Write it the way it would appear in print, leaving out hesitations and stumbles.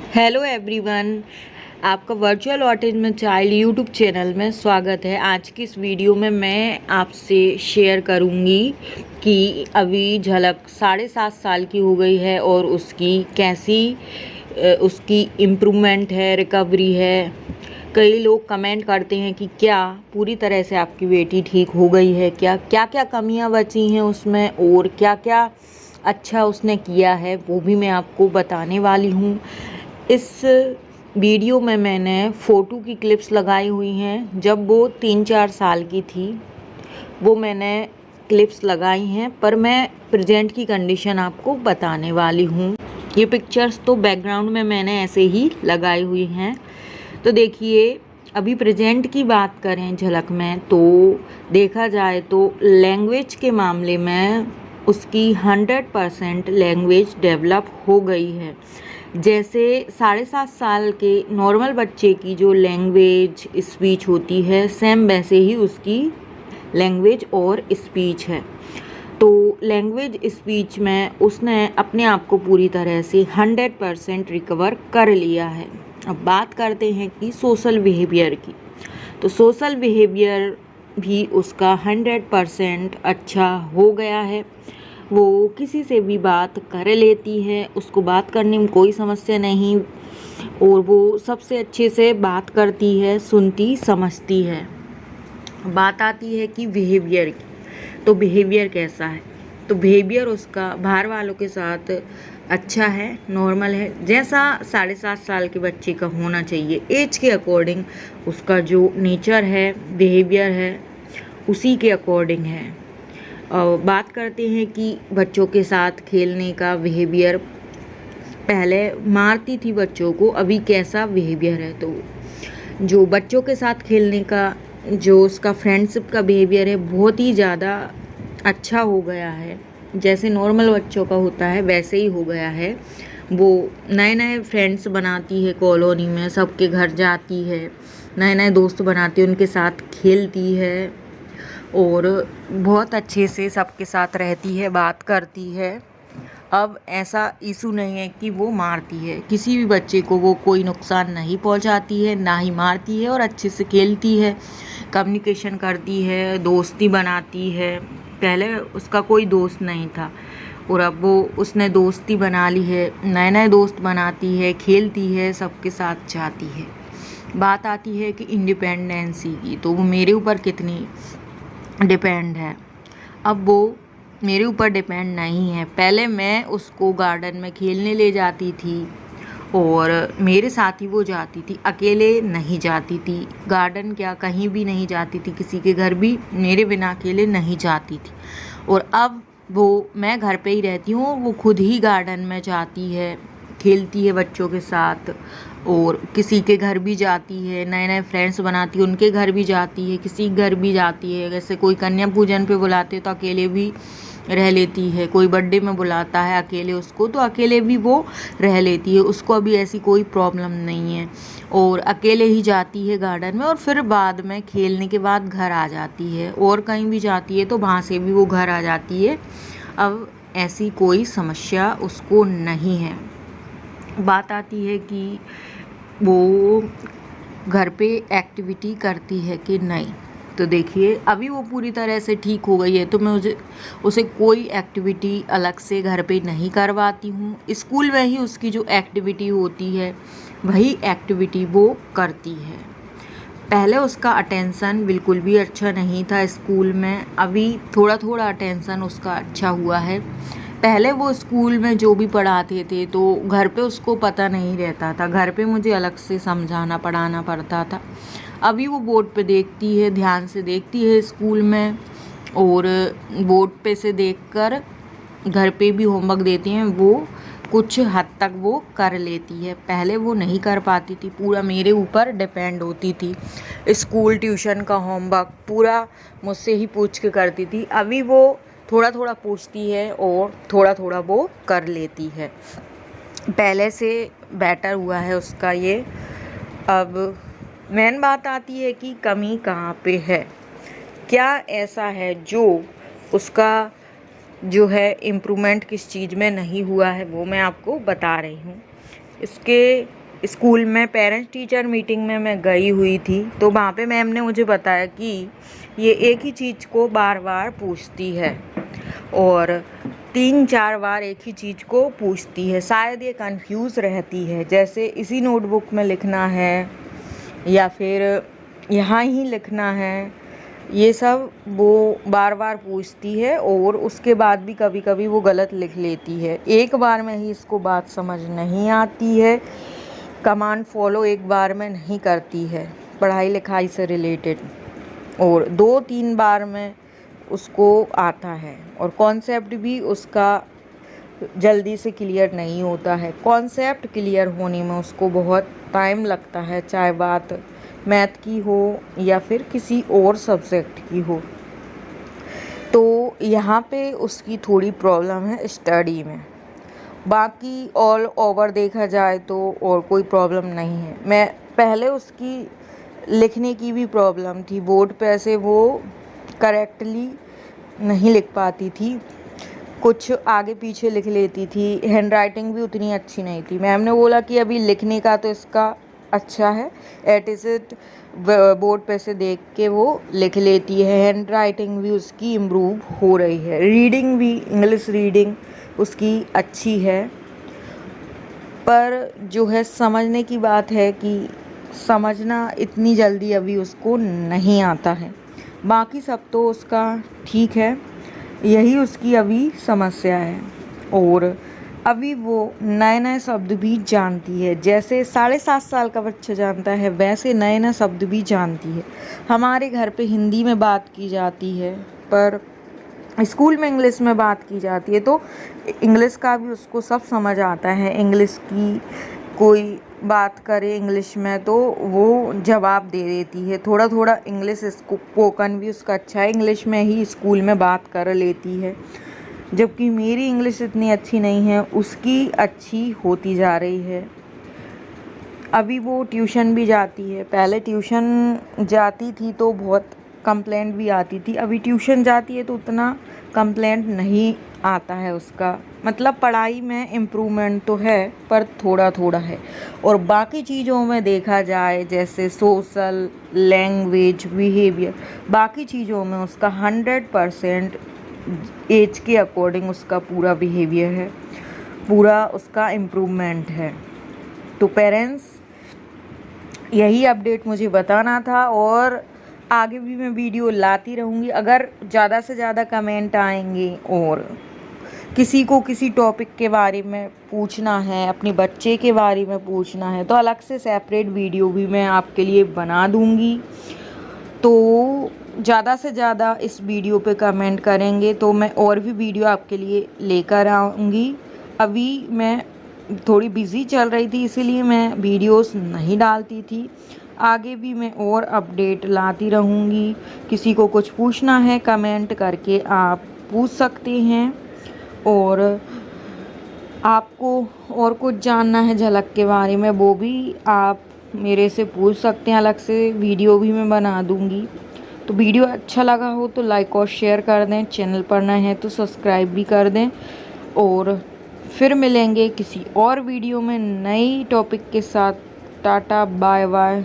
Hello everyone, आपका virtual autism child YouTube channel में स्वागत है। आज की इस वीडियो में मैं आपसे शेयर करूंगी कि अभी झलक 7.5 साल की हो गई है और उसकी कैसी उसकी इम्प्रूवमेंट है, रिकवरी है। कई लोग कमेंट करते हैं कि क्या पूरी तरह से आपकी बेटी ठीक हो गई है, क्या क्या कमियां बची हैं उसमें और क्या क्या अच्छा उसने किया है, वो भी मैं आपको बताने वाली हूँ। इस वीडियो में मैंने फ़ोटो की क्लिप्स लगाई हुई हैं जब वो 3-4 साल की थी, वो मैंने क्लिप्स लगाई हैं, पर मैं प्रेजेंट की कंडीशन आपको बताने वाली हूँ। ये पिक्चर्स तो बैकग्राउंड में मैंने ऐसे ही लगाई हुई हैं। तो देखिए, अभी प्रेजेंट की बात करें झलक में, तो देखा जाए तो लैंग्वेज के मामले में उसकी 100% लैंग्वेज डेवलप हो गई है। जैसे 7.5 साल के नॉर्मल बच्चे की जो लैंग्वेज स्पीच होती है, सेम वैसे ही उसकी लैंग्वेज और स्पीच है। तो लैंग्वेज स्पीच में उसने अपने आप को पूरी तरह से 100% रिकवर कर लिया है। अब बात करते हैं कि सोशल बिहेवियर की। तो सोशल बिहेवियर भी उसका 100% अच्छा हो गया है। वो किसी से भी बात कर लेती है, उसको बात करने में कोई समस्या नहीं और वो सबसे अच्छे से बात करती है, सुनती समझती है। बात आती है कि बिहेवियर की, तो बिहेवियर कैसा है? तो बिहेवियर उसका बाहर वालों के साथ अच्छा है, नॉर्मल है, जैसा 7.5 साल के बच्चे का होना चाहिए। एज के अकॉर्डिंग उसका जो नेचर है, बिहेवियर है, उसी के अकॉर्डिंग है। बात करते हैं कि बच्चों के साथ खेलने का बिहेवियर, पहले मारती थी बच्चों को, अभी कैसा बिहेवियर है? तो जो बच्चों के साथ खेलने का जो उसका फ्रेंडशिप का बिहेवियर है, बहुत ही ज़्यादा अच्छा हो गया है। जैसे नॉर्मल बच्चों का होता है वैसे ही हो गया है। वो नए नए फ्रेंड्स बनाती है, कॉलोनी में सबके घर जाती है, नए नए दोस्त बनाती है, उनके साथ खेलती है और बहुत अच्छे से सबके साथ रहती है, बात करती है। अब ऐसा इशू नहीं है कि वो मारती है, किसी भी बच्चे को वो कोई नुकसान नहीं पहुंचाती है, ना ही मारती है और अच्छे से खेलती है, कम्युनिकेशन करती है, दोस्ती बनाती है। पहले उसका कोई दोस्त नहीं था और अब वो उसने दोस्ती बना ली है, नए नए दोस्त बनाती है, खेलती है, सबके साथ जाती है। बात आती है कि इंडिपेंडेंसी की, तो वो मेरे ऊपर कितनी डिपेंड है। अब वो मेरे ऊपर डिपेंड नहीं है। पहले मैं उसको गार्डन में खेलने ले जाती थी और मेरे साथ ही वो जाती थी, अकेले नहीं जाती थी। गार्डन क्या, कहीं भी नहीं जाती थी, किसी के घर भी मेरे बिना अकेले नहीं जाती थी। और अब वो मैं घर पे ही रहती हूँ, वो खुद ही गार्डन में जाती है, खेलती है बच्चों के साथ और किसी के घर भी जाती है, नए नए फ्रेंड्स बनाती है, उनके घर भी जाती है, किसी घर भी जाती है। जैसे कोई कन्या पूजन पे बुलाते हैं तो अकेले भी रह लेती है, कोई बर्थडे में बुलाता है अकेले उसको, तो अकेले भी वो रह लेती है, उसको अभी ऐसी कोई प्रॉब्लम नहीं है और अकेले ही जाती है गार्डन में और फिर बाद में खेलने के बाद घर आ जाती है। और कहीं भी जाती है तो वहाँ से भी वो घर आ जाती है। अब ऐसी कोई समस्या उसको नहीं है। बात आती है कि वो घर पे एक्टिविटी करती है कि नहीं। तो देखिए, अभी वो पूरी तरह से ठीक हो गई है तो मैं उसे कोई एक्टिविटी अलग से घर पे नहीं करवाती हूँ। स्कूल में ही उसकी जो एक्टिविटी होती है वही एक्टिविटी वो करती है। पहले उसका अटेंशन बिल्कुल भी अच्छा नहीं था स्कूल में, अभी थोड़ा थोड़ा अटेंशन उसका अच्छा हुआ है। पहले वो स्कूल में जो भी पढ़ाते थे तो घर पे उसको पता नहीं रहता था, घर पे मुझे अलग से समझाना पढ़ाना पड़ता था। अभी वो बोर्ड पे देखती है, ध्यान से देखती है स्कूल में और बोर्ड पे से देखकर घर पे भी होमवर्क देते हैं, वो कुछ हद तक वो कर लेती है। पहले वो नहीं कर पाती थी, पूरा मेरे ऊपर डिपेंड होती थी। स्कूल ट्यूशन का होमवर्क पूरा मुझसे ही पूछ के करती थी। अभी वो थोड़ा थोड़ा पूछती है और थोड़ा थोड़ा वो कर लेती है। पहले से बेटर हुआ है उसका ये। अब मेन बात आती है कि कमी कहाँ पे है, क्या ऐसा है जो उसका जो है इम्प्रूवमेंट किस चीज़ में नहीं हुआ है, वो मैं आपको बता रही हूँ। इसके स्कूल में पेरेंट्स टीचर मीटिंग में मैं गई हुई थी, तो वहाँ पे मैम ने मुझे बताया कि ये एक ही चीज़ को बार बार पूछती है और 3-4 बार एक ही चीज़ को पूछती है। शायद ये कंफ्यूज रहती है, जैसे इसी नोटबुक में लिखना है या फिर यहाँ ही लिखना है, ये सब वो बार बार पूछती है और उसके बाद भी कभी कभी वो गलत लिख लेती है। एक बार में ही इसको बात समझ नहीं आती है, कमांड फॉलो एक बार में नहीं करती है पढ़ाई लिखाई से रिलेटेड, और 2-3 बार में उसको आता है और कॉन्सेप्ट भी उसका जल्दी से क्लियर नहीं होता है। कॉन्सेप्ट क्लियर होने में उसको बहुत टाइम लगता है, चाहे बात मैथ की हो या फिर किसी और सब्जेक्ट की हो। तो यहाँ पे उसकी थोड़ी प्रॉब्लम है स्टडी में, बाकी ऑल ओवर देखा जाए तो और कोई प्रॉब्लम नहीं है। मैं पहले उसकी लिखने की भी प्रॉब्लम थी, बोर्ड पे से वो करेक्टली नहीं लिख पाती थी, कुछ आगे पीछे लिख लेती थी, हैंडराइटिंग भी उतनी अच्छी नहीं थी। मैम ने बोला कि अभी लिखने का तो इसका अच्छा है, एट बोर्ड पे से देख के वो लिख लेती है, हैंडराइटिंग भी उसकी इम्प्रूव हो रही है, रीडिंग भी इंग्लिश रीडिंग उसकी अच्छी है। पर जो है समझने की बात है कि समझना इतनी जल्दी अभी उसको नहीं आता है, बाकी सब तो उसका ठीक है, यही उसकी अभी समस्या है। और अभी वो नए नए शब्द भी जानती है, जैसे 7.5 साल का बच्चा जानता है वैसे नए नए शब्द भी जानती है। हमारे घर पे हिंदी में बात की जाती है पर स्कूल में इंग्लिश में बात की जाती है, तो इंग्लिश का भी उसको सब समझ आता है। इंग्लिश की कोई बात करे इंग्लिश में तो वो जवाब दे देती है, थोड़ा थोड़ा इंग्लिश स्पोकन भी उसका अच्छा है, इंग्लिश में ही स्कूल में बात कर लेती है। जबकि मेरी इंग्लिश इतनी अच्छी नहीं है, उसकी अच्छी होती जा रही है। अभी वो ट्यूशन भी जाती है, पहले ट्यूशन जाती थी तो बहुत कंप्लेंट भी आती थी, अभी ट्यूशन जाती है तो उतना कंप्लेंट नहीं आता है उसका, मतलब पढ़ाई में इम्प्रूवमेंट तो है पर थोड़ा थोड़ा है। और बाकी चीज़ों में देखा जाए जैसे सोशल, लैंग्वेज, बिहेवियर, बाकी चीज़ों में उसका 100% एज के अकॉर्डिंग उसका पूरा बिहेवियर है, पूरा उसका इम्प्रूवमेंट है। तो पेरेंट्स यही अपडेट मुझे बताना था और आगे भी मैं वीडियो लाती रहूँगी। अगर ज़्यादा से ज़्यादा कमेंट आएंगे और किसी को किसी टॉपिक के बारे में पूछना है, अपने बच्चे के बारे में पूछना है, तो अलग से सेपरेट वीडियो भी मैं आपके लिए बना दूँगी। तो ज़्यादा से ज़्यादा इस वीडियो पे कमेंट करेंगे तो मैं और भी वीडियो आपके लिए लेकर आऊँगी। अभी मैं थोड़ी बिज़ी चल रही थी इसीलिए मैं वीडियोस नहीं डालती थी, आगे भी मैं और अपडेट लाती रहूँगी। किसी को कुछ पूछना है कमेंट करके आप पूछ सकते हैं, और आपको और कुछ जानना है झलक के बारे में वो भी आप मेरे से पूछ सकते हैं, अलग से वीडियो भी मैं बना दूँगी। तो वीडियो अच्छा लगा हो तो लाइक और शेयर कर दें, चैनल पर नए हैं तो सब्सक्राइब भी कर दें, और फिर मिलेंगे किसी और वीडियो में नई टॉपिक के साथ। Tata bye bye.